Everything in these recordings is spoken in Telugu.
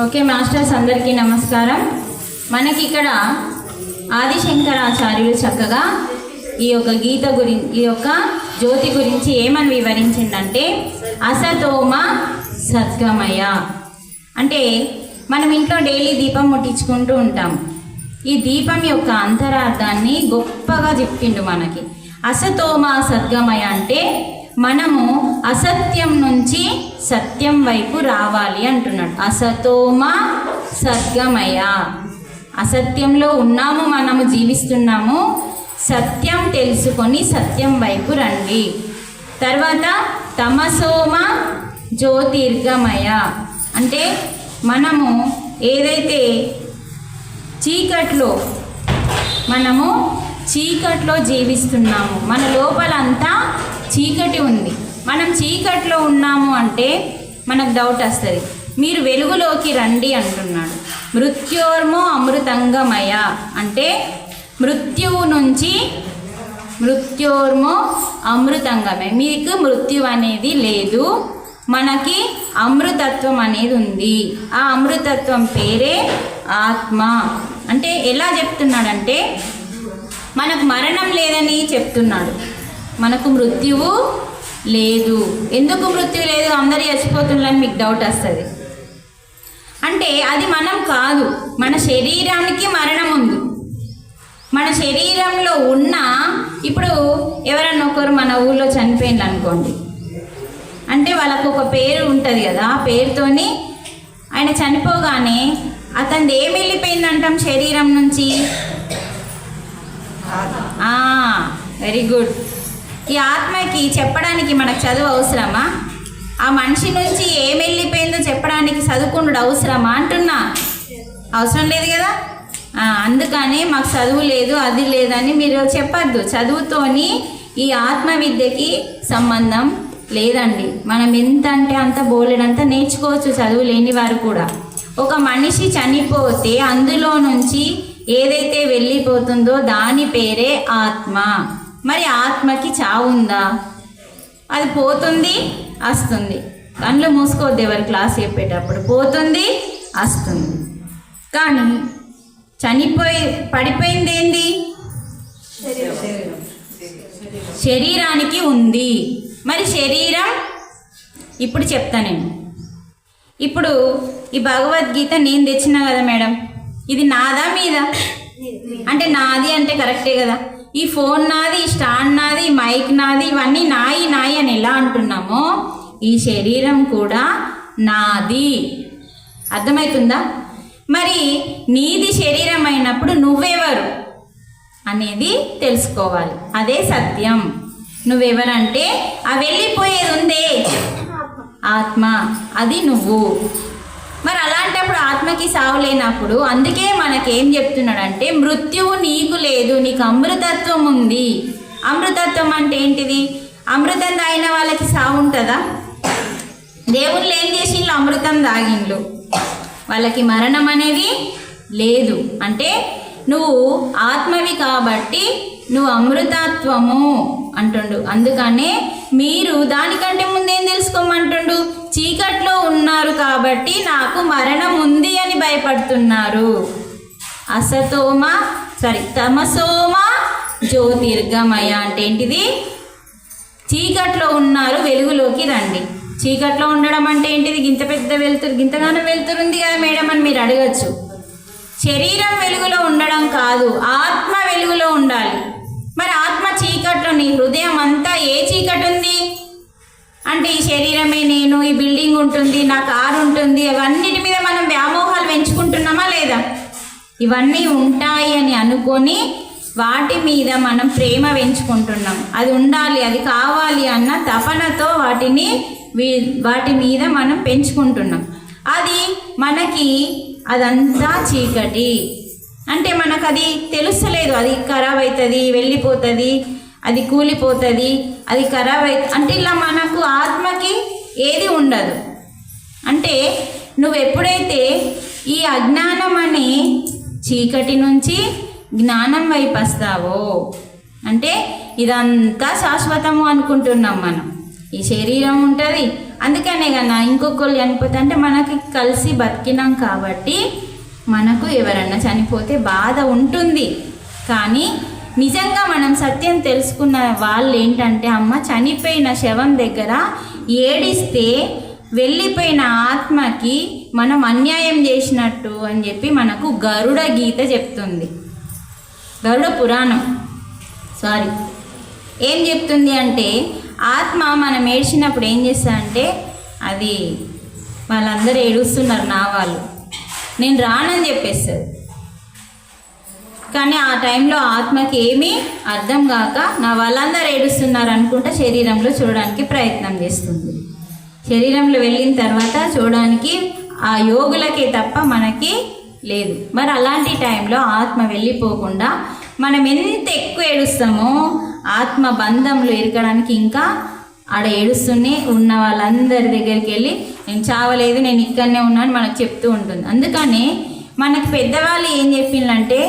ఓకే మాస్టర్స్, అందరికీ నమస్కారం. మనకి ఇక్కడ ఆదిశంకరాచార్యులు చక్కగా ఈ యొక్క జ్యోతి గురించి ఏమని వివరించిందంటే, అసతోమ సద్గమయ. అంటే మనం ఇంట్లో డైలీ దీపం ముట్టించుకుంటూ ఉంటాం. ఈ దీపం యొక్క అంతరార్థాన్ని గొప్పగా చెప్పిండు మనకి. అసతోమ సద్గమయ అంటే మనము అసత్యం నుంచి సత్యం వైపు రావాలి అంటున్నాడు. అసతోమ సద్గమయ, అసత్యంలో ఉన్నాము, మనము జీవిస్తున్నాము, సత్యం తెలుసుకొని సత్యం వైపు రండి. తర్వాత తమసోమ జ్యోతిర్గమయ అంటే మనము ఏదైతే చీకట్లో జీవిస్తున్నాము, మన లోపలంతా చీకటి ఉంది, మనం చీకట్లో ఉన్నాము అంటే మనకు డౌట్ వస్తుంది. మీరు వెలుగులోకి రండి అంటున్నాడు. మృత్యోర్మో అమృతంగమయ అంటే మృత్యోర్మో అమృతంగమయ, మీకు మృత్యు అనేది లేదు, మనకి అమృతత్వం అనేది ఉంది. ఆ అమృతత్వం పేరే ఆత్మ. అంటే ఎలా చెప్తున్నాడంటే మనకు మరణం లేదని చెప్తున్నాడు. మనకు మృత్యువు లేదు. ఎందుకు మృత్యు లేదు, అందరూ చచ్చిపోతున్నారని మీకు డౌట్ వస్తుంది. అంటే అది మనం కాదు, మన శరీరానికి మరణం ఉంది. మన శరీరంలో ఉన్న ఇప్పుడు ఎవరన్నా ఒకరు మన ఊళ్ళో చనిపోయింది అనుకోండి, అంటే వాళ్ళకు ఒక పేరు ఉంటుంది కదా, ఆ పేరుతోని ఆయన చనిపోగానే అతనిది ఏం వెళ్ళిపోయిందంటాం శరీరం నుంచి? Very good. ఈ ఆత్మకి చెప్పడానికి మనకు చదువు అవసరమా? ఆ మనిషి నుంచి ఏం వెళ్ళిపోయిందో చెప్పడానికి చదువుకుండు అవసరమా అంటున్నా? అవసరం లేదు కదా. అందుకని మాకు చదువు లేదు, అది లేదని మీరు చెప్పద్దు. చదువుతోని ఈ ఆత్మ విద్యకి సంబంధం లేదండి. మనం ఎంత అంటే అంత బోలెడంత నేర్చుకోవచ్చు చదువు లేని వారు కూడా. ఒక మనిషి చనిపోతే అందులో నుంచి ఏదైతే వెళ్ళిపోతుందో దాని పేరే ఆత్మ. మరి ఆత్మకి చావుందా? అది పోతుంది, వస్తుంది. కళ్ళు మూసుకోవద్దు ఎవరు క్లాస్ చెప్పేటప్పుడు. పోతుంది, వస్తుంది. కానీ పడిపోయింది ఏంది? శరీరానికి ఉంది. మరి శరీరం ఇప్పుడు చెప్తా నేను. ఇప్పుడు ఈ భగవద్గీత నేను తెచ్చినా కదా మేడం, ఇది నాదా మీదా? అంటే నాది అంటే కరెక్టే కదా. ఈ ఫోన్ నాది, ఈ స్టాండ్ నాది, ఈ మైక్ నాది, ఇవన్నీ నాయి అని ఎలా అంటున్నామో ఈ శరీరం కూడా నాది. అర్థమవుతుందా? మరి నీది శరీరం అయినప్పుడు నువ్వెవరు అనేది తెలుసుకోవాలి. అదే సత్యం. నువ్వెవరంటే ఆ వెళ్ళిపోయేది ఉందే ఆత్మ, అది నువ్వు. మరి అలాంటప్పుడు ఆత్మకి సావు లేనప్పుడు అందుకే మనకేం చెప్తున్నాడంటే మృత్యువు నీకు లేదు, నీకు అమృతత్వం ఉంది. అమృతత్వం అంటే ఏంటిది? అమృతం తాగిన వాళ్ళకి సావు ఉంటుందా? దేవుళ్ళు ఏం చేసిండ్రు? అమృతం తాగిండ్రు, వాళ్ళకి మరణం అనేది లేదు. అంటే నువ్వు ఆత్మవి కాబట్టి నువ్వు అమృతత్వము అంటుండు. అందుకనే మీరు దానికంటే ముందేం తెలుసుకోమంటుండు? చీకట్లో ఉన్నారు కాబట్టి నాకు మరణం ఉంది అని భయపడుతున్నారు. తమసోమ జ్యోతిర్గమయ అంటే ఏంటిది? చీకట్లో ఉన్నారు, వెలుగులోకి రండి. చీకట్లో ఉండడం అంటే ఏంటిది? గింత పెద్ద వెలుతురు, గింతగానో వెలుతురు ఉంది కదా మేడం అని మీరు అడగచ్చు. శరీరం వెలుగులో ఉండడం కాదు, ఆత్మ వెలుగులో ఉండాలి. మరి ఆత్మ చీకట్లో, నీ హృదయం అంతా ఏ చీకటి ఉంది అంటే ఈ శరీరమే నేను, ఈ బిల్డింగ్ ఉంటుంది, నా కారు ఉంటుంది, అవన్నిటి మీద మనం వ్యామోహాలు పెంచుకుంటున్నామా లేదా? ఇవన్నీ ఉంటాయి అని అనుకొని వాటి మీద మనం ప్రేమ పెంచుకుంటున్నాం. అది ఉండాలి, అది కావాలి అన్న తపనతో వాటి మీద మనం పెంచుకుంటున్నాం. అది మనకి అదంతా చీకటి. అంటే మనకు అది తెలుస్తలేదు. అది ఖరాబ్ అవుతుంది, వెళ్ళిపోతుంది, అది కూలిపోతుంది, అది ఖరాబ్ అవుతుంది. అంటే ఇలా మనకు ఆత్మకి ఏది ఉండదు. అంటే నువ్వు ఎప్పుడైతే ఈ అజ్ఞానం అనే చీకటి నుంచి జ్ఞానం వైపు వస్తావో, అంటే ఇదంతా శాశ్వతము అనుకుంటున్నాం మనం. ఈ శరీరం ఉంటుంది, అందుకనే కదా ఇంకొకళ్ళు చనిపోతే అంటే మనకి కలిసి బతికినాం కాబట్టి మనకు ఎవరన్నా చనిపోతే బాధ ఉంటుంది. కానీ నిజంగా మనం సత్యం తెలుసుకున్న వాళ్ళు ఏంటంటే అమ్మ చనిపోయిన శవం దగ్గర ఏడిస్తే వెళ్ళిపోయిన ఆత్మకి మనం అన్యాయం చేసినట్టు అని చెప్పి మనకు గరుడ గీత చెప్తుంది. గరుడ పురాణం ఏం చెప్తుంది అంటే ఆత్మ మనం ఏడ్చినప్పుడు ఏం చేస్తా అంటే అది వాళ్ళందరూ ఏడుస్తున్నారు నా వాళ్ళు, నేను రానని చెప్పేస్తుంది. కానీ ఆ టైంలో ఆత్మకి ఏమీ అర్థం కాక నా వాళ్ళందరూ ఏడుస్తున్నారు అనుకుంటా శరీరంలో చూడడానికి ప్రయత్నం చేస్తుంది. శరీరంలో వెళ్ళిన తర్వాత చూడడానికి ఆ యోగులకే తప్ప మనకి లేదు. మరి అలాంటి టైంలో ఆత్మ వెళ్ళిపోకుండా మనం ఎంత ఎక్కువ ఏడుస్తామో ఆత్మ బంధంలో ఇరకడానికి ఇంకా ఆడ ఏడుస్తూనే ఉన్న వాళ్ళందరి దగ్గరికి వెళ్ళి నేను చావలేదు, నేను ఇక్కడనే ఉన్నాను మనకు చెప్తూ ఉంటుంది. అందుకని మనకు పెద్దవాళ్ళు ఏం చెప్పిందంటే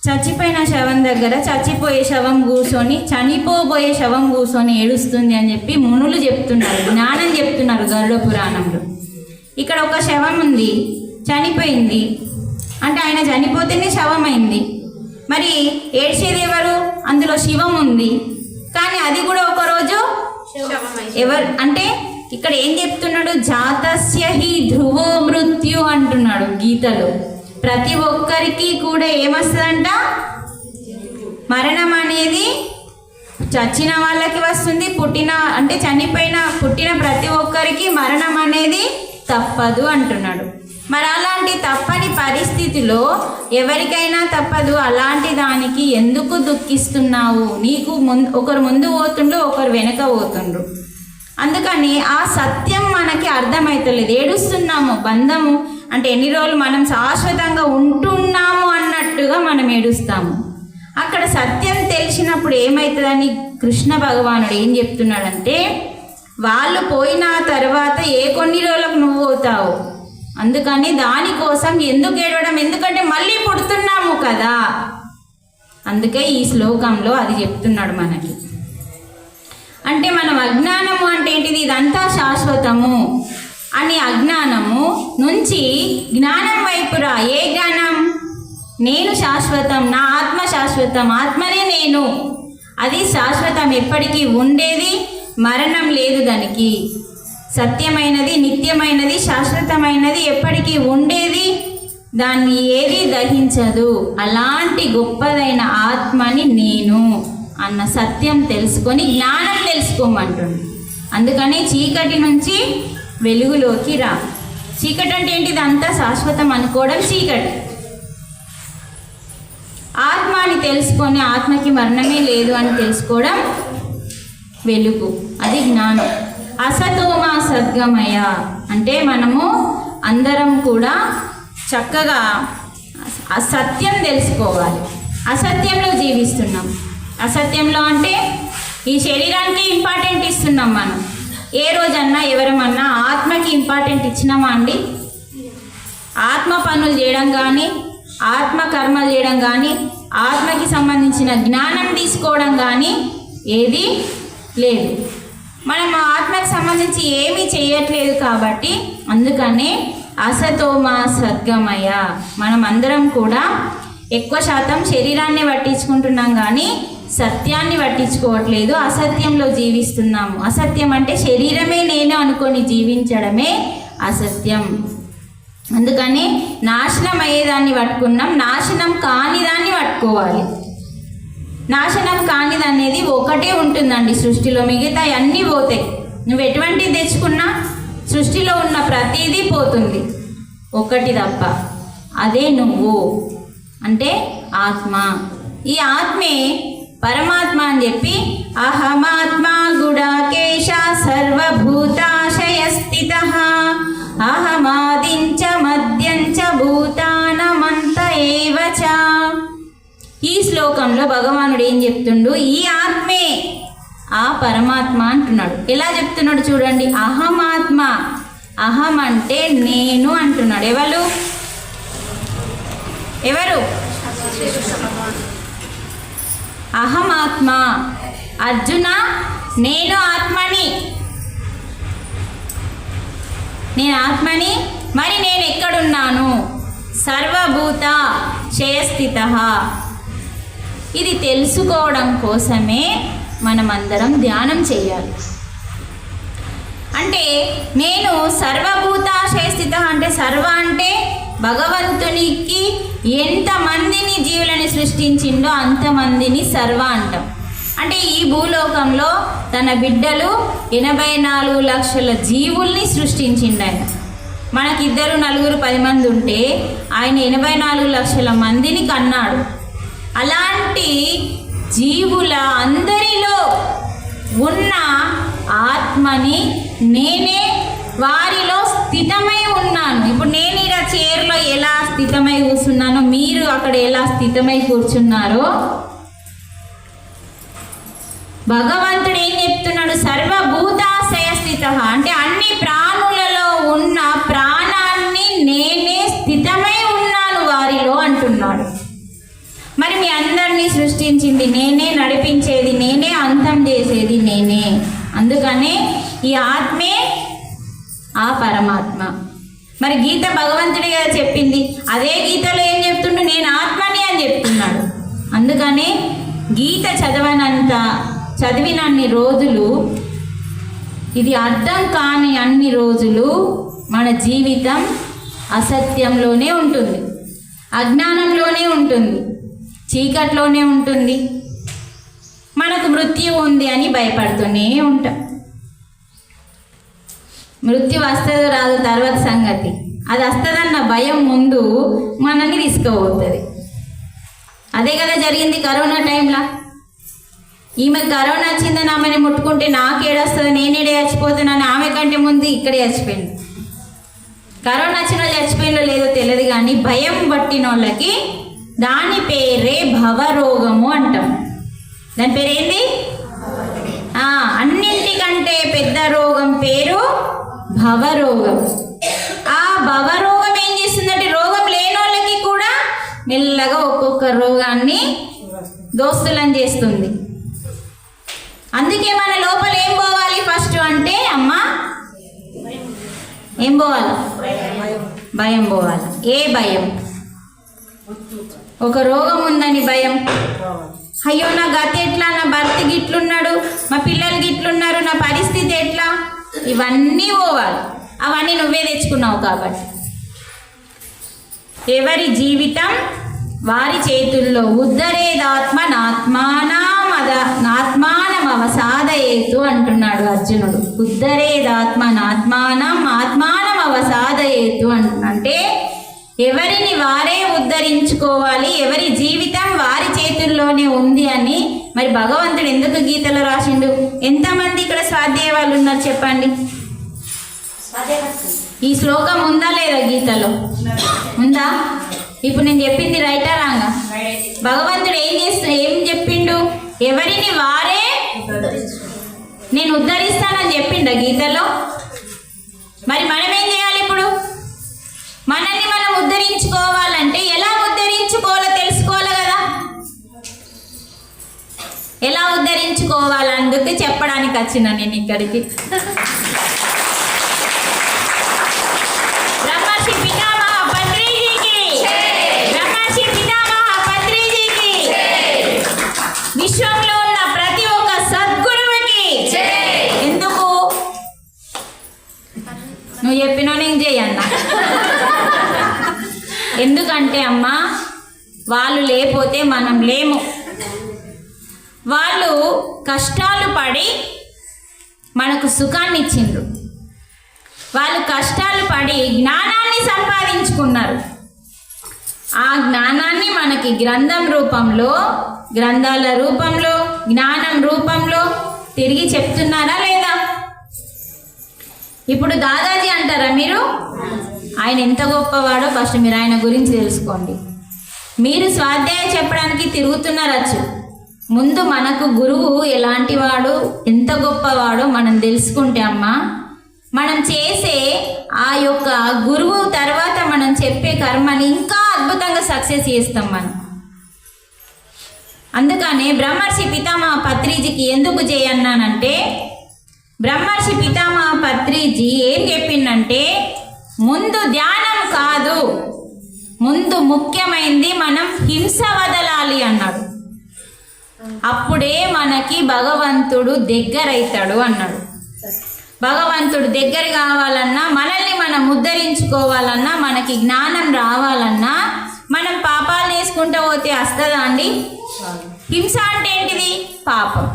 చచ్చిపోయిన శవం దగ్గర చచ్చిపోయే శవం కూర్చొని చనిపోబోయే శవం కూర్చొని ఏడుస్తుంది అని చెప్పి మునులు చెప్తున్నారు, జ్ఞానం చెప్తున్నారు గరుడ పురాణంలో. ఇక్కడ ఒక శవం ఉంది, చనిపోయింది అంటే ఆయన చనిపోతేనే శవం అయింది. మరి ఏడ్చేది ఎవరు? అందులో శివం ఉంది, కానీ అది కూడా ఒకరోజు ఎవరు అంటే ఇక్కడ ఏం చెప్తున్నాడు? జాతస్య హి ధ్రువో మృత్యు అంటున్నాడు గీతలో. ప్రతి ఒక్కరికి కూడా ఏమొస్తుందంట? మరణం అనేది చచ్చిన వాళ్ళకి వస్తుంది, పుట్టిన ప్రతి ఒక్కరికి మరణం అనేది తప్పదు అంటున్నాడు. మరి అలాంటి తప్పని పరిస్థితిలో ఎవరికైనా తప్పదు, అలాంటి దానికి ఎందుకు దుఃఖిస్తున్నావు? నీకు ఒకరు ముందు పోతుండ్రు, ఒకరు వెనక పోతుండ్రు. అందుకని ఆ సత్యం మనకి అర్థమవుతలేదు, ఏడుస్తున్నాము. బంధము అంటే ఎన్ని రోజులు మనం శాశ్వతంగా ఉంటున్నాము అన్నట్టుగా మనం ఏడుస్తాము. అక్కడ సత్యం తెలిసినప్పుడు ఏమవుతుందని కృష్ణ భగవానుడు ఏం చెప్తున్నాడంటే వాళ్ళు పోయిన తర్వాత కొన్ని రోజులకు నువ్వు పోతావు, అందుకని దానికోసం ఎందుకు ఏడవడం? ఎందుకంటే మళ్ళీ పుడుతున్నాము కదా. అందుకే ఈ శ్లోకంలో అది చెప్తున్నాడు మనకి. అంటే మనం అజ్ఞానము అంటే ఏంటిది? ఇదంతా శాశ్వతము అని అజ్ఞానము నుంచి జ్ఞానం వైపురా. ఏ జ్ఞానం? నేను శాశ్వతం, నా ఆత్మ శాశ్వతం, ఆత్మనే నేను, అది శాశ్వతం, ఎప్పటికీ ఉండేది, మరణం లేదు దానికి. సత్యమైనది, నిత్యమైనది, శాశ్వతమైనది, ఎప్పటికీ ఉండేది, దాన్ని ఏది దహించదు. అలాంటి గొప్పదైన ఆత్మని నేను అన్న సత్యం తెలుసుకొని జ్ఞానం తెలుసుకోమంటుంది. అందుకని చీకటి నుంచి వెలుగులోకి రా. చీకటి అంటే ఏంటిది? అంతా శాశ్వతం అనుకోవడం చీకటి. ఆత్మని తెలుసుకొని ఆత్మకి మరణమే లేదు అని తెలుసుకోవడం వెలుగు, అది జ్ఞానం. అసతోమ సద్గమయ అంటే మనము అందరం కూడా చక్కగా అసత్యం తెలుసుకోవాలి. అసత్యంలో జీవిస్తున్నాం. అసత్యంలో అంటే ఈ శరీరానికి ఇంపార్టెంట్ ఇస్తున్నాం మనం. ఏ రోజన్నా ఎవరమన్నా ఆత్మకి ఇంపార్టెంట్ ఇచ్చినామా అండి? ఆత్మ పనులు చేయడం కానీ, ఆత్మ కర్మలు చేయడం కానీ, ఆత్మకి సంబంధించిన జ్ఞానం తీసుకోవడం కానీ ఏది లేదు. మనం ఆత్మకి సంబంధించి ఏమీ చేయట్లేదు కాబట్టి అందుకనే అసతోమ సద్గమయ. మనం అందరం కూడా ఎక్కువ శాతం శరీరాన్ని పట్టించుకుంటున్నాం కానీ సత్యాన్ని పట్టించుకోవట్లేదు, అసత్యంలో జీవిస్తున్నాము. అసత్యం అంటే శరీరమే నేను అనుకొని జీవించడమే అసత్యం. అందుకని నాశనం అయ్యేదాన్ని పట్టుకున్నాం, నాశనం కానిదాన్ని పట్టుకోవాలి. నాశనం కానిది అనేది ఒకటే ఉంటుందండి సృష్టిలో, మిగతా అన్నీ పోతాయి. నువ్వు ఎటువంటిది తెచ్చుకున్నా సృష్టిలో ఉన్న ప్రతిదీ పోతుంది, ఒకటి తప్ప, అదే నువ్వు అంటే ఆత్మ. ఈ ఆత్మే పరమాత్మ అని చెప్పి అహమాత్మా గుడాకేశ సర్వభూతాశయ స్థిత అహమాదించ మద్యంచ భూతానమంత ఏవచ. ఈ శ్లోకంలో భగవానుడు ఏం చెప్తుండు? ఈ ఆత్మే ఆ పరమాత్మ అంటున్నాడు. ఎలా చెప్తున్నాడు చూడండి. అహమాత్మ, అహం అంటే నేను అంటున్నాడు. ఎవరు? అహమాత్మ. అర్జున నేను ఆత్మని. నేను ఆత్మని, మరి నేను ఎక్కడున్నాను? సర్వభూత క్షయస్థిత. ఇది తెలుసుకోవడం కోసమే మనమందరం ధ్యానం చేయాలి. అంటే నేను సర్వభూతాశయస్థిత అంటే సర్వ అంటే భగవంతునికి ఎంతమందిని జీవులని సృష్టించిండో అంతమందిని సర్వ అంటాం. అంటే ఈ భూలోకంలో తన బిడ్డలు 84 లక్షల జీవుల్ని సృష్టించిండు ఆయన. మనకిద్దరు 4 10 మంది ఉంటే ఆయన 84 లక్షల మందిని కన్నాడు. అలాంటి జీవుల అందరిలో ఉన్న ఆత్మని నేనే వారిలో స్థితమై ఉన్నాను. ఇప్పుడు నేను ఇలా చైర్లో ఎలా స్థితమై కూర్చున్నానో మీరు అక్కడ ఎలా స్థితమై కూర్చున్నారో భగవంతుడు ఏం చెప్తున్నాడు? సర్వభూతాశయ స్థిత అంటే అన్ని ప్రాణులలో ఉన్న ప్రాణాన్ని నేనే స్థితమై ఉన్నాను వారిలో అంటున్నాడు. మరి మీ అందరినీ సృష్టించింది నేనే, నడిపించేది నేనే, అంతం చేసేది నేనే. అందుకనే ఈ ఆత్మే ఆ పరమాత్మ. మరి గీత భగవంతుడి కదా చెప్పింది, అదే గీతలో ఏం చెప్తుండు? నేను ఆత్మని అని చెప్తున్నాడు. అందుకనే గీత చదివినన్ని రోజులు, ఇది అర్థం కాని అన్ని రోజులు మన జీవితం అసత్యంలోనే ఉంటుంది, అజ్ఞానంలోనే ఉంటుంది, చీకట్లోనే ఉంటుంది. మనకు మృత్యు ఉంది అని భయపడుతూనే ఉంటాం. మృత్యు వస్తుందో రాదు తర్వాత సంగతి, అది వస్తుందన్న భయం ముందు మనల్ని తీసుకుపోతుంది. అదే కదా జరిగింది కరోనా టైంలో. ఈమె కరోనా వచ్చిందని ఆమెని ముట్టుకుంటే నాకేడొస్తుంది, నేనేడే చచ్చిపోతున్నాను, ఆమె కంటే ముందు ఇక్కడే చచ్చిపోయింది. కరోనా వచ్చిన వాళ్ళు చచ్చిపోయిందో లేదో తెలియదు, కానీ భయం పట్టిన వాళ్ళకి దాని పేరే భవరోగము అంటాం. దాని పేరేంది? అన్నింటికంటే పెద్ద రోగం పేరు భవరోగం. ఆ భవరోగం ఏం చేస్తుందంటే రోగం లేని వాళ్ళకి కూడా మెల్లగా ఒక్కొక్క రోగాన్ని దోస్తులను చేస్తుంది. అందుకే మన లోపల ఏం పోవాలి ఫస్ట్ అంటే అమ్మా ఏం పోవాలి? భయం పోవాలి. ఏ భయం? ఒక రోగం ఉందని భయం. అయ్యో నా గతి ఎట్లా, నా భర్త గిట్లున్నాడు, మా పిల్లలు గిట్లున్నారు, నా పరిస్థితి ఎట్లా, ఇవన్నీ పోవాలి. అవన్నీ నువ్వే తెచ్చుకున్నావు కాబట్టి. ఎవరి జీవితం వారి చేతుల్లో. ఉద్ధరేదాత్మ నాత్మానమవసాదయేతు అంటున్నాడు అర్జునుడు. ఉద్ధరేదాత్మ ఆత్మానమవసాదయేతు అంటే ఎవరిని వారే ఉద్ధరించుకోవాలి, ఎవరి జీవితం వారి చేతుల్లోనే ఉంది అని మరి భగవంతుడు ఎందుకు గీతలో రాసిండు? ఎంతమంది ఇక్కడ స్వాధ్యాయ వాళ్ళు ఉన్నారు చెప్పండి? ఈ శ్లోకం ఉందా లేదా గీతలో? ఉందా? ఇప్పుడు నేను చెప్పింది రైటా రాంగా? భగవంతుడు ఏం చెప్పిండు? ఎవరిని వారే నేను ఉద్ధరిస్తానని చెప్పిండా గీతలో? మరి మనం ఏం చేయాలి ఇప్పుడు? మనల్ని మనం ఉద్ధరించుకోవాలంటే ఎలా ఉద్ధరించుకోవాలో తెలుసుకోవాలి కదా. ఎలా ఉద్ధరించుకోవాలందుకు చెప్పడానికి వచ్చిన నేను ఇక్కడికి. బ్రహ్మర్షి పితామహ పత్రిజీకి, బ్రహ్మర్షి పితామహ పత్రిజీకి, విశ్వంలో ఉన్న ప్రతి ఒక్క సద్గురువుకి. ఎందుకు? నువ్వు చెప్పినా నేను చేయన్నా. ఎందుకంటే అమ్మా వాళ్ళు లేకపోతే మనం లేము. వాళ్ళు కష్టాలు పడి మనకు సుఖాన్ని ఇచ్చిండ్రు. వాళ్ళు కష్టాలు పడి జ్ఞానాన్ని సంపాదించుకున్నారు. ఆ జ్ఞానాన్ని మనకి గ్రంథం రూపంలో, గ్రంథాల రూపంలో, జ్ఞానం రూపంలో తిరిగి చెప్తున్నారా లేదా? ఇప్పుడు దాదాజీ అంటారా మీరు? ఆయన ఎంత గొప్పవాడో ఫస్ట్ మీరు ఆయన గురించి తెలుసుకోండి. మీరు స్వాధ్యాయం చెప్పడానికి తిరుగుతున్నారచ్చు, ముందు మనకు గురువు ఎలాంటి వాడు, ఎంత గొప్పవాడో మనం తెలుసుకుంటే అమ్మా మనం చేసే ఆ యొక్క గురువు తర్వాత మనం చెప్పే కర్మని ఇంకా అద్భుతంగా సక్సెస్ చేస్తాం మనం. అందుకనే బ్రహ్మర్షి పితామహ పత్రిజీకి ఎందుకు చేయన్నానంటే బ్రహ్మర్షి పితామహ పత్రిజీ ఏం చెప్పిందంటే ముందు ధ్యానం కాదు, ముందు ముఖ్యమైనది మనం హింస వదలాలి అన్నాడు. అప్పుడే మనకి భగవంతుడు దగ్గరైతాడు అన్నాడు. భగవంతుడు దగ్గర కావాలన్నా, మనల్ని మనం ఉద్ధరించుకోవాలన్నా, మనకి జ్ఞానం రావాలన్నా మనం పాపాలు వేసుకుంటూ పోతే వస్తుందా అండి? హింస అంటే ఏంటిది? పాపం.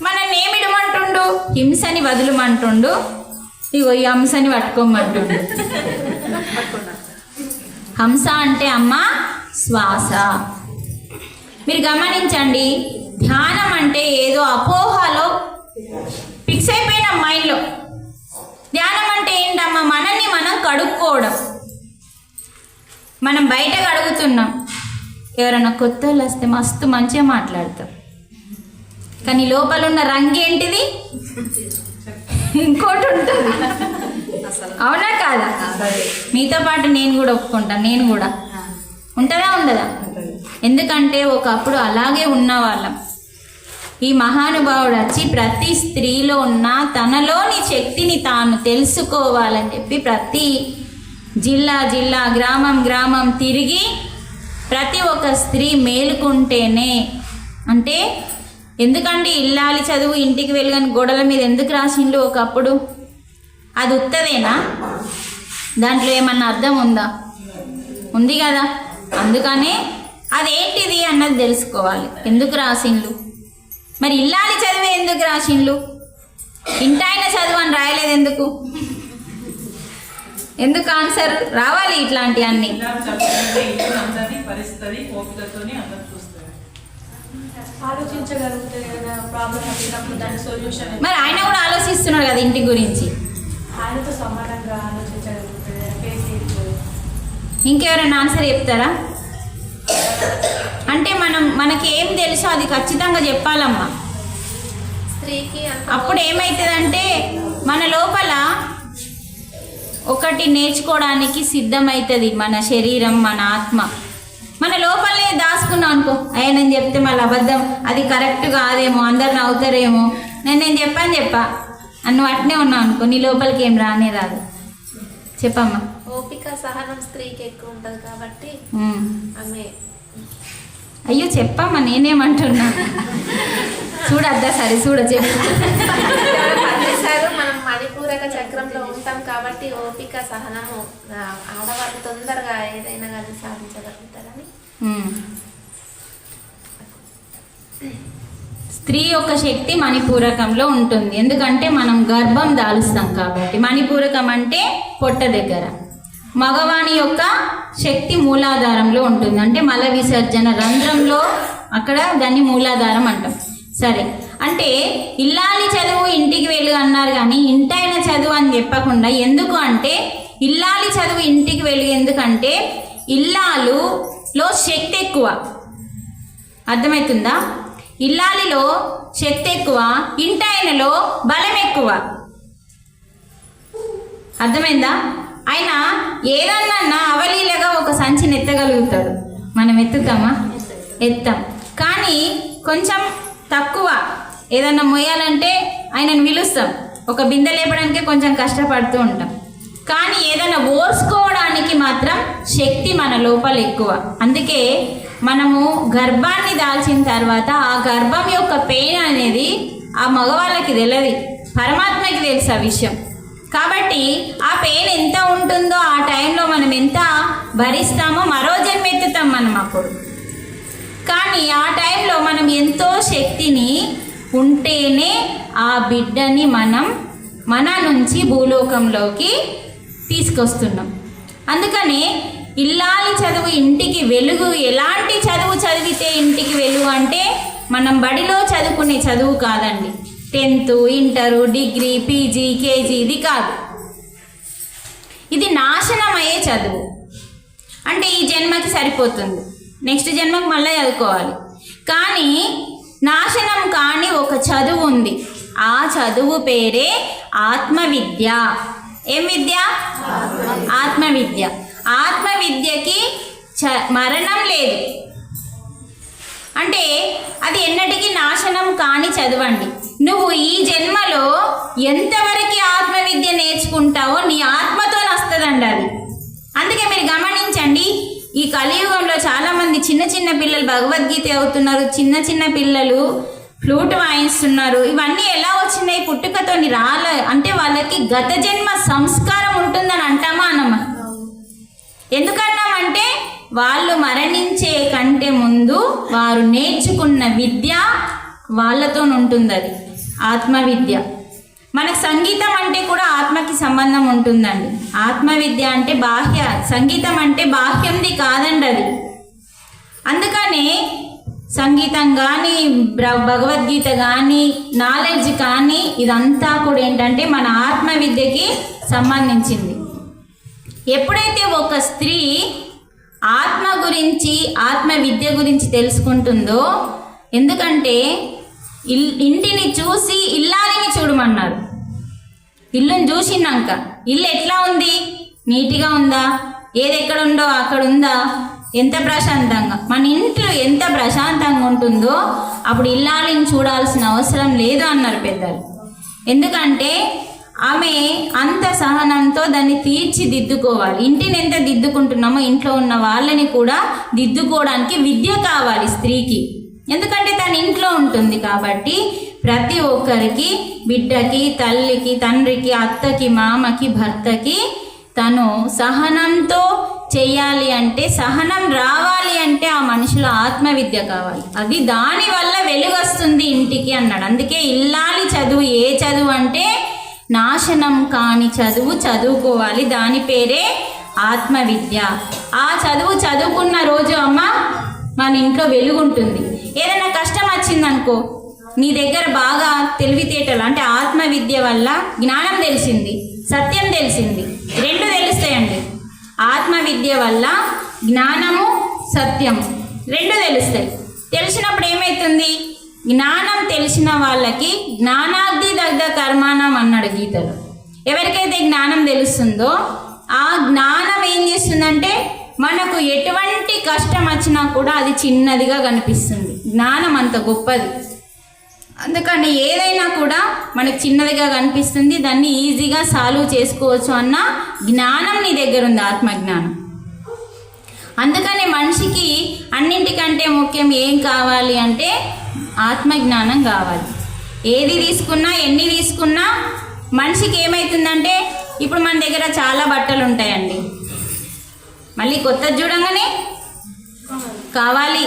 మనల్ని ఏమిడమంటుండు? హింసని వదులుమంటుండు. ఇగో ఈ హంసని పట్టుకోమంటుండు. హంస అంటే అమ్మ శ్వాస. మీరు గమనించండి, ధ్యానం అంటే ఏదో అపోహలో ఫిక్స్ అయిపోయిన మైండ్లో. ధ్యానం అంటే ఏంటమ్మా? మనల్ని మనం కడుక్కోవడం. మనం బయట కడుగుతున్నాం, ఎవరైనా కొత్త వాళ్ళు వస్తే మస్తు మంచిగా మాట్లాడతాం, కానీ లోపల ఉన్న రంగు ఏంటిది? ఇంకోటి ఉంటుంది. అవునా కాదా? మీతో పాటు నేను కూడా ఒప్పుకుంటాను. నేను కూడా ఉంటుందా ఉండదా? ఎందుకంటే ఒకప్పుడు అలాగే ఉన్నవాళ్ళం. ఈ మహానుభావుడు వచ్చి ప్రతి స్త్రీలో ఉన్న తనలోని శక్తిని తాను తెలుసుకోవాలని చెప్పి ప్రతి జిల్లా గ్రామం తిరిగి ప్రతి ఒక్క స్త్రీ మేలుకుంటేనే, అంటే ఎందుకంటే ఇల్లాలి చదువు ఇంటికి వెళ్ళని గోడల మీద ఎందుకు రాసిండు ఒకప్పుడు? అది ఉత్తదేనా? దాంట్లో ఏమన్నా అర్థం ఉందా? ఉంది కదా. అందుకనే అదేంటిది అన్నది తెలుసుకోవాలి. ఎందుకు రాసిండ్లు? మరి ఇల్లాలి చదివే ఎందుకు రాసిండ్లు? ఇంటాయన చదువు అని రాయలేదు ఎందుకు? ఎందుకు ఆన్సర్ రావాలి ఇట్లాంటి అన్ని. మరి ఆయన కూడా ఆలోచిస్తున్నాడు కదా ఇంటి గురించి. ఇంకెవరైనా ఆన్సర్ చెప్తారా? అంటే మనకి ఏం తెలుసో అది ఖచ్చితంగా చెప్పాలమ్మా స్త్రీకి. అప్పుడు ఏమవుతుందంటే మన లోపల ఒకటి నేర్చుకోవడానికి సిద్ధమవుతుంది మన శరీరం, మన ఆత్మ. మన లోపలనే దాచుకున్నాం అనుకో, అయ్యా నేను చెప్తే మళ్ళీ అబద్ధం, అది కరెక్ట్ కాదేమో, అందరు నవ్వుతారేమో, నేను చెప్పా అన్ను అట్నే ఉన్నావు అనుకో, నీ లోపలికి ఏం రానే రాదు. చెప్పమ్మా. ఓపిక సహనం స్త్రీకి ఎక్కువ ఉంటుంది కాబట్టి ఆమె. అయ్యో చెప్పమ్మా, నేనేమంటున్నా చూడద్దా? సరే చెప్పు. మనం మణిపూరక చక్రంలో ఉంటాం కాబట్టి ఓపిక సహనము ఆడవాళ్ళు తొందరగా ఏదైనా కానీ సాధించగలుగుతారని. స్త్రీ యొక్క శక్తి మణిపూరకంలో ఉంటుంది. ఎందుకంటే మనం గర్భం దాలుస్తాం కాబట్టి. మణిపూరకం అంటే పొట్ట దగ్గర. మగవాణి యొక్క శక్తి మూలాధారంలో ఉంటుంది, అంటే మల విసర్జన రంధ్రంలో, అక్కడ దాన్ని మూలాధారం అంటాం. సరే, అంటే ఇల్లాలి చదువు ఇంటికి వెళ్ళు అన్నారు కానీ ఇంటైన చదువు అని చెప్పకుండా, ఎందుకు అంటే ఇల్లాలి చదువు ఇంటికి వెళ్ళు ఎందుకంటే ఇల్లాలులో శక్తి ఎక్కువ. అర్థమవుతుందా? ఇల్లాలిలో శక్తి ఎక్కువ, ఇంటాయనలో బలం ఎక్కువ. అర్థమైందా? ఆయన ఏదన్నా అవలీలగా ఒక సంచిని ఎత్తగలుగుతాడు. మనం ఎత్తుతామా? ఎత్తాం. కానీ కొంచెం తక్కువ ఏదన్నా మొయ్యాలంటే ఆయనను పిలుస్తాం. ఒక బిందె లేపడానికే కొంచెం కష్టపడుతూ ఉంటాం. కానీ ఏదైనా ఓర్చుకోవడానికి మాత్రం శక్తి మన లోపల ఎక్కువ. అందుకే మనము గర్భాన్ని దాల్చిన తర్వాత ఆ గర్భం యొక్క పెయిన్ అనేది ఆ మగవాళ్ళకి తెలియదు, పరమాత్మకి తెలుసు ఆ విషయం. కాబట్టి ఆ పెయిన్ ఎంత ఉంటుందో ఆ టైంలో మనం ఎంత భరిస్తామో మరో జన్మెత్తుతాం మనం అప్పుడు. కానీ ఆ టైంలో మనం ఎంతో శక్తిని ఉంటేనే ఆ బిడ్డని మనం మన నుంచి భూలోకంలోకి తీసుకొస్తున్నాం. అందుకని ఇల్లాలి చదువు ఇంటికి వెలుగు. ఎలాంటి చదువు చదివితే ఇంటికి వెలుగు అంటే మనం బడిలో చదువుకునే చదువు కాదండి. 10th, inter, degree, PG, KG ఇది కాదు. ఇది నాశనమయ్యే చదువు. అంటే ఈ జన్మకి సరిపోతుంది, నెక్స్ట్ జన్మకి మళ్ళీ చదువుకోవాలి. కానీ నాశనం కాని ఒక చదువు ఉంది. ఆ చదువు పేరే ఆత్మవిద్య. ఏం విద్య? ఆత్మవిద్య. ఆత్మవిద్యకి మరణం లేదు. అంటే అది ఎన్నటికీ నాశనం కాని చదవండి. నువ్వు ఈ జన్మలో ఎంతవరకు ఆత్మవిద్య నేర్చుకుంటావో నీ ఆత్మతో వస్తుందండి అది. అందుకే మీరు గమనించండి, ఈ కలియుగంలో చాలామంది చిన్న చిన్న పిల్లలు భగవద్గీత అవుతున్నారు, చిన్న చిన్న పిల్లలు ఫ్లూట్ వాయిస్తున్నారు. ఇవన్నీ ఎలా వచ్చినాయి? పుట్టుకతోని రాలే. అంటే వాళ్ళకి గత జన్మ సంస్కారం ఉంటుందని అంటామా అనమ్మా? ఎందుకన్నామంటే వాళ్ళు మరణించే కంటే ముందు వారు నేర్చుకున్న విద్య వాళ్ళతో ఉంటుంది. అది ఆత్మవిద్య. మనకు సంగీతం అంటే కూడా ఆత్మకి సంబంధం ఉంటుందండి. ఆత్మవిద్య అంటే బాహ్య, సంగీతం అంటే బాహ్యంది కాదండి అది. అందుకనే సంగీతం కానీ భగవద్గీత కానీ నాలెడ్జ్ కానీ ఇదంతా కూడా ఏంటంటే మన ఆత్మవిద్యకి సంబంధించింది. ఎప్పుడైతే ఒక స్త్రీ ఆత్మ గురించి ఆత్మ విద్య గురించి తెలుసుకుంటుందో, ఎందుకంటే ఇంటిని చూసి ఇల్లాలిని చూడమన్నారు. ఇల్లుని చూసినాక ఇల్లు ఎట్లా ఉంది, నీట్గా ఉందా, ఏది ఎక్కడ ఉందో అక్కడ ఉందా, ఎంత ప్రశాంతంగా, మన ఇంట్లో ఎంత ప్రశాంతంగా ఉంటుందో అప్పుడు ఇల్లాలిని చూడాల్సిన అవసరం లేదు అన్నారు పెద్దలు. ఎందుకంటే ఆమె అంత సహనంతో దాన్ని తీర్చిదిద్దుకోవాలి. ఇంటిని ఎంత దిద్దుకుంటున్నామో ఇంట్లో ఉన్న వాళ్ళని కూడా దిద్దుకోవడానికి విద్య కావాలి స్త్రీకి. ఎందుకంటే తన ఇంట్లో ఉంటుంది కాబట్టి ప్రతి ఒక్కరికి, బిడ్డకి, తల్లికి, తండ్రికి, అత్తకి, మామకి, భర్తకి తను సహనంతో చెయ్యాలి. అంటే సహనం రావాలి అంటే ఆ మనిషిలో ఆత్మవిద్య కావాలి. అది దానివల్ల వెలుగొస్తుంది ఇంటికి అన్నాడు. అందుకే ఇల్లాలి చదువు ఏ చదువు అంటే నాశనం కాని చదువు చదువుకోవాలి. దాని పేరే ఆత్మవిద్య. ఆ చదువు చదువుకున్న రోజు అమ్మ మన ఇంట్లో వెలుగుంటుంది. ఏదైనా కష్టం వచ్చిందనుకో, నీ దగ్గర బాగా తెలివితేటలు అంటే ఆత్మవిద్య వల్ల జ్ఞానం తెలిసింది, సత్యం తెలిసింది, రెండు తెలుస్తాయండి. ఆత్మవిద్య వల్ల జ్ఞానము, సత్యం రెండు తెలుస్తాయి. తెలిసినప్పుడు ఏమవుతుంది? జ్ఞానం తెలిసిన వాళ్ళకి జ్ఞానాగ్ని దగ్ధ కర్మాణం అన్నాడు గీతలో. ఎవరికైతే జ్ఞానం తెలుస్తుందో ఆ జ్ఞానం ఏం చేస్తుందంటే మనకు ఎటువంటి కష్టం వచ్చినా కూడా అది చిన్నదిగా కనిపిస్తుంది. జ్ఞానం అంత గొప్పది. అందుకని ఏదైనా కూడా మనకు చిన్నదిగా కనిపిస్తుంది, దాన్ని ఈజీగా సాల్వ్ చేసుకోవచ్చు అన్న జ్ఞానం నీ దగ్గర ఉంది, ఆత్మజ్ఞానం. అందుకని మనిషికి అన్నింటికంటే ముఖ్యం ఏం కావాలి అంటే ఆత్మజ్ఞానం కావాలి. ఏది తీసుకున్నా, ఎన్ని తీసుకున్నా మనిషికి ఏమవుతుందంటే, ఇప్పుడు మన దగ్గర చాలా బట్టలు ఉంటాయండి, మళ్ళీ కొత్తది చూడంగానే కావాలి,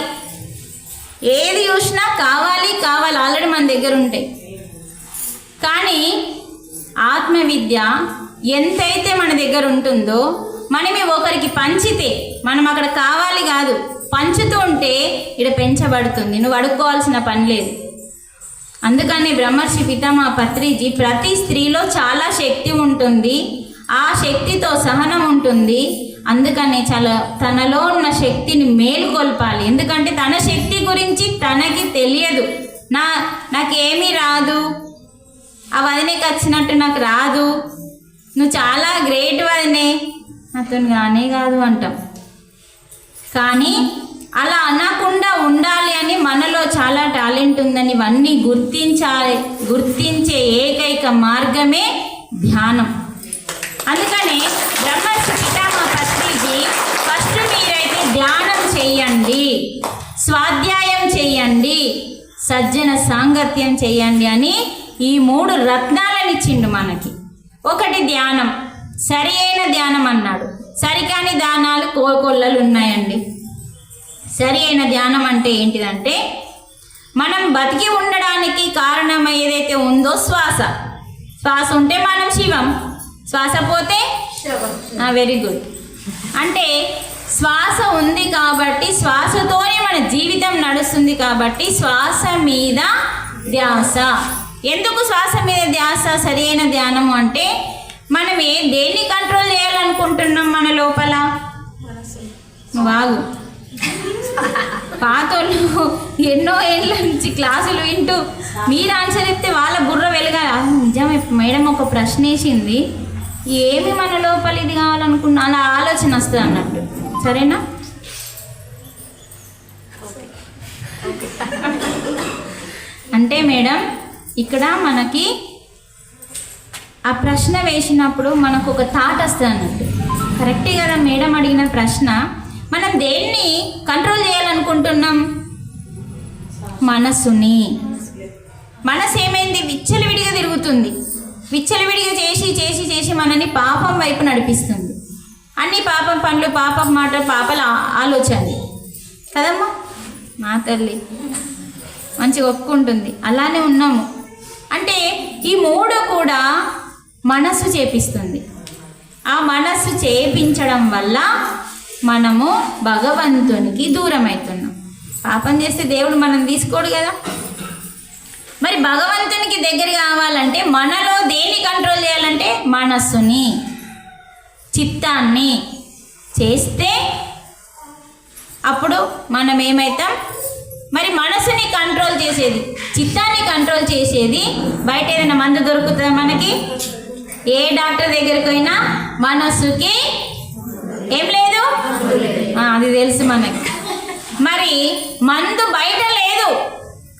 ఏది చూసినా కావాలి కావాలి, ఆల్రెడీ మన దగ్గర ఉంటాయి. కానీ ఆత్మవిద్య ఎంతైతే మన దగ్గర ఉంటుందో మనమే ఒకరికి పంచితే, మనం అక్కడ కావాలి కాదు పంచుతూ ఉంటే ఇక్కడ పెంచబడుతుంది. నువ్వు అడుక్కోవాల్సిన పని లేదు. అందుకని బ్రహ్మర్షి పితామహ పత్రిజీ ప్రతి స్త్రీలో చాలా శక్తి ఉంటుంది, ఆ శక్తితో సహనం ఉంటుంది. అందుకని చాలా తనలో ఉన్న శక్తిని మేలుకొల్పాలి. ఎందుకంటే తన శక్తి గురించి తనకి తెలియదు. నాకేమీ రాదు, ఆ వదినేకి వచ్చినట్టు నాకు రాదు, నువ్వు చాలా గ్రేట్ వదినే, నాతో కానే కాదు అంటాం. కానీ అలా అనకుండా ఉండాలి అని మనలో చాలా టాలెంట్ ఉందని ఇవన్నీ గుర్తించే ఏకైక మార్గమే ధ్యానం. అందుకనే బ్రహ్మర్షి పితామహ పత్రిజీ ఫస్ట్ మీరైతే ధ్యానం చెయ్యండి, స్వాధ్యాయం చెయ్యండి, సజ్జన సాంగత్యం చెయ్యండి అని ఈ 3 రత్నాలను ఇచ్చిండు మనకి. ఒకటి ధ్యానం, సరి అయిన ధ్యానం అన్నాడు. సరికాని ధ్యానాలు కోకొల్లలు ఉన్నాయండి. సరి అయిన ధ్యానం అంటే ఏంటిదంటే మనం బతికి ఉండడానికి కారణం ఏదైతే ఉందో శ్వాస. శ్వాస ఉంటే మనం శివం, శ్వాస పోతే వెరీ గుడ్. అంటే శ్వాస ఉంది కాబట్టి, శ్వాసతోనే మన జీవితం నడుస్తుంది కాబట్టి శ్వాస మీద ధ్యాస. ఎందుకు శ్వాస మీద ధ్యాస? సరి అయిన ధ్యానము అంటే మనం దేన్ని కంట్రోల్ చేయాలనుకుంటున్నాం మన లోపల? వాగు పాతోళ్ళు ఎన్నో ఏళ్ళ నుంచి క్లాసులు వింటూ మీరు ఆన్సర్ ఇస్తే వాళ్ళ బుర్ర వెలగాలి. నిజమే, మేడం ఒక ప్రశ్న వేసింది, ఏమి మన లోపల ఇది కావాలనుకున్నా అలా ఆలోచన వస్తుంది అన్నట్టు. సరేనా? అంటే మేడం ఇక్కడ మనకి ఆ ప్రశ్న వేసినప్పుడు మనకు ఒక థాట్ వస్తుంది అన్నట్టు. కరెక్టే కదా మేడం అడిగిన ప్రశ్న. మనం దేన్ని కంట్రోల్ చేయాలనుకుంటున్నాం? మనసుని. మనసు ఏమైంది? విచ్చలవిడిగా తిరుగుతుంది. విచ్చలవిడిగా చేసి చేసి చేసి మనని పాపం వైపు నడిపిస్తుంది. అన్ని పాపం పనులు, పాపం మాటలు, పాపల ఆలోచనలు కదమ్మా. మా తల్లి మంచిగా ఒప్పుకుంటుంది. అలానే ఉన్నాము. అంటే ఈ మూడు కూడా మనసు చేపిస్తుంది. ఆ మనసు చేపించడం వల్ల మనము భగవంతునికి దూరం అవుతున్నాం. పాపం చేస్తే దేవుడు మనం తీసుకోడు కదా. మరి భగవంతునికి దగ్గర కావాలంటే మనలో దేన్ని కంట్రోల్ చేయాలంటే మనస్సుని, చిత్తాన్ని చేస్తే అప్పుడు మనం ఏమవుతాం? మరి మనసుని కంట్రోల్ చేసేది, చిత్తాన్ని కంట్రోల్ చేసేది బయట ఏదైనా మందు దొరుకుతుందా మనకి? ఏ డాక్టర్ దగ్గరికి పోయినా మనస్సుకి ఏం లేదు, అది తెలుసు మనకి. మరి మందు బయట లేదు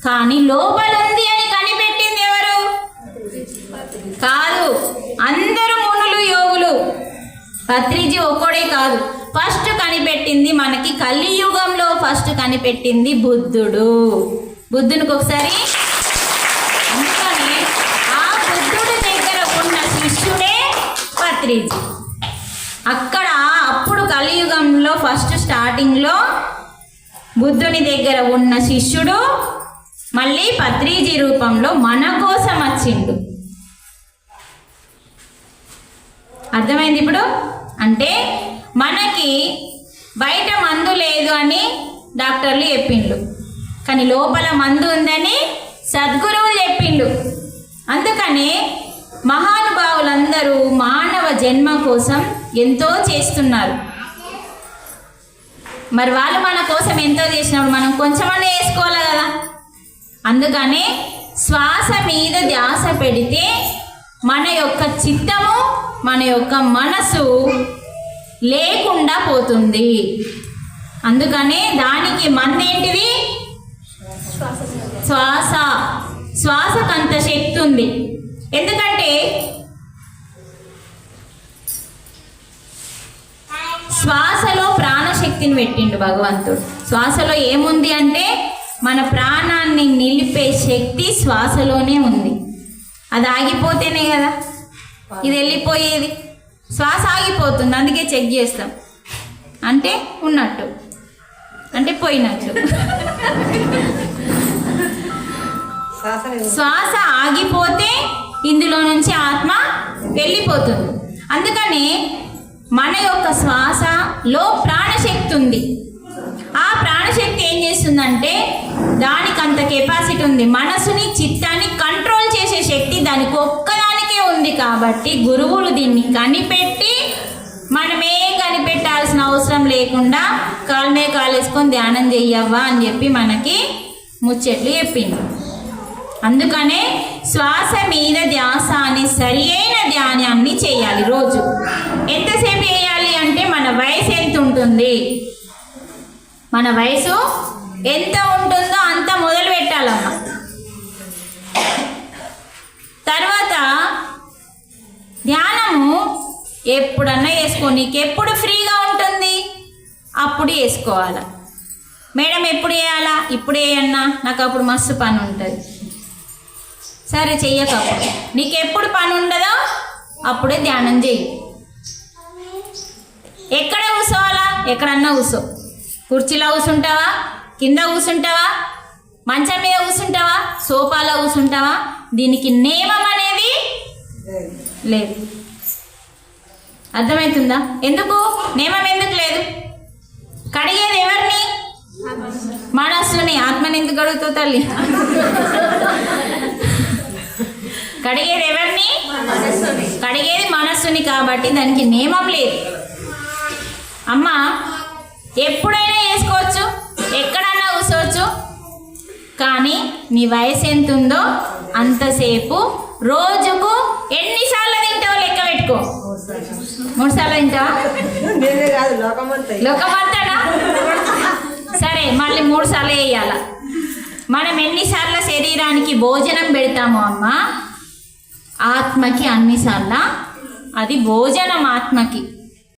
కానీ లోపల ఉంది అని కనిపెట్టింది ఎవరు? కాదు, అందరూ మునులు, యోగులు. పత్రిజీ ఒక్కడే కాదు. ఫస్ట్ కనిపెట్టింది మనకి కలియుగంలో ఫస్ట్ కనిపెట్టింది బుద్ధుడు. బుద్ధునికి ఒకసారి. అందుకని ఆ బుద్ధుడి దగ్గర ఉన్న శిష్యుడే పత్రిజీ. అక్కడ అప్పుడు కలియుగంలో ఫస్ట్ స్టార్టింగ్లో బుద్ధుని దగ్గర ఉన్న శిష్యుడు మళ్ళీ పత్రిజీ రూపంలో మన కోసం వచ్చిండు. అర్థమైంది ఇప్పుడు? అంటే మనకి బయట మందు లేదు అని డాక్టర్లు చెప్పిండు, కానీ లోపల మందు ఉందని సద్గురువులు చెప్పిండు. అందుకనే మహానుభావులందరూ మానవ జన్మ కోసం ఎంతో చేస్తున్నారు. మరి వాళ్ళు మన కోసం ఎంతో చేసినప్పుడు మనం కొంచెమన్నా వేసుకోవాలి కదా. అందుకనే శ్వాస మీద ధ్యాస పెడితే మన యొక్క చిత్తము, మన యొక్క మనసు లేకుండా పోతుంది. అందుకనే దానికి మందేంటిది? శ్వాస. శ్వాసకంత శక్తి ఉంది. ఎందుకంటే శ్వాసలో ప్రాణశక్తిని పెట్టిండు భగవంతుడు. శ్వాసలో ఏముంది అంటే మన ప్రాణాన్ని నిలిపే శక్తి శ్వాసలోనే ఉంది. అది ఆగిపోతేనే కదా ఇది వెళ్ళిపోయేది. శ్వాస ఆగిపోతుంది, అందుకే చెక్ చేస్తాం. అంటే ఉన్నట్టు, అంటే పోయినట్టు. శ్వాస ఆగిపోతే ఇందులో నుంచి ఆత్మ వెళ్ళిపోతుంది. అందుకని మన యొక్క శ్వాసలో ప్రాణశక్తి ఉంది. ఆ ప్రాణశక్తి ఏం చేస్తుందంటే దానికి అంత కెపాసిటీ ఉంది. మనసుని, చిత్తాన్ని కంట్రోల్ చేసే శక్తి దానికి ఒక్కదానికే ఉంది. కాబట్టి గురువులు దీన్ని కనిపెట్టి మనమేం కనిపెట్టాల్సిన అవసరం లేకుండా కాళ్ళనే కాలేసుకొని ధ్యానం చెయ్యవ్వా అని చెప్పి మనకి ముచ్చట్లు చెప్పింది. అందుకనే శ్వాస మీద ధ్యాస అనే సరి అయిన ధ్యానాన్ని చేయాలి. రోజు ఎంతసేపు చేయాలి అంటే మన వయసు ఎంత ఉంటుంది, మన వయసు ఎంత ఉంటుందో అంత మొదలు పెట్టాలమ్మా. తర్వాత ధ్యానము ఎప్పుడన్నా వేసుకో, నీకు ఎప్పుడు ఫ్రీగా ఉంటుంది అప్పుడు వేసుకోవాలా. మేడం ఎప్పుడు వేయాలా? ఇప్పుడు వేయన్నా, నాకు అప్పుడు మస్తు పని ఉంటుంది. సరే చెయ్యకప్పుడు, నీకు ఎప్పుడు పని ఉండదో అప్పుడే ధ్యానం చెయ్యి. ఎక్కడ కూర్చోవాలా? ఎక్కడన్నా కూర్చో. కుర్చీలో కూర్చుంటావా, కింద కూర్చుంటావా, మంచం మీద కూర్చుంటావా, సోఫాలో కూర్చుంటావా, దీనికి నియమం అనేది లేదు. అర్థమవుతుందా? ఎందుకు నియమం ఎందుకు లేదు? కడిగేది ఎవరిని? మనస్సుని. ఆత్మని ఎందుకు కడుగుతావు తల్లి? కడిగేది ఎవరిని? కడిగేది మనస్సుని. కాబట్టి దానికి నియమం లేదు. అమ్మ ఎప్పుడైనా వేసుకోవచ్చు, ఎక్కడన్నా కూర్చోవచ్చు, కానీ నీ వయసు ఎంత ఉందో అంతసేపు రోజుకు ఎన్నిసార్లు తింటావు లెక్క పెట్టుకో. 3 సార్లు తింటావా? లోకమంతడా? సరే మళ్ళీ 3 సార్లు వేయాల. మనం ఎన్నిసార్లు శరీరానికి భోజనం పెడతామో అమ్మ, ఆత్మకి అన్నిసార్లు అది భోజనం ఆత్మకి.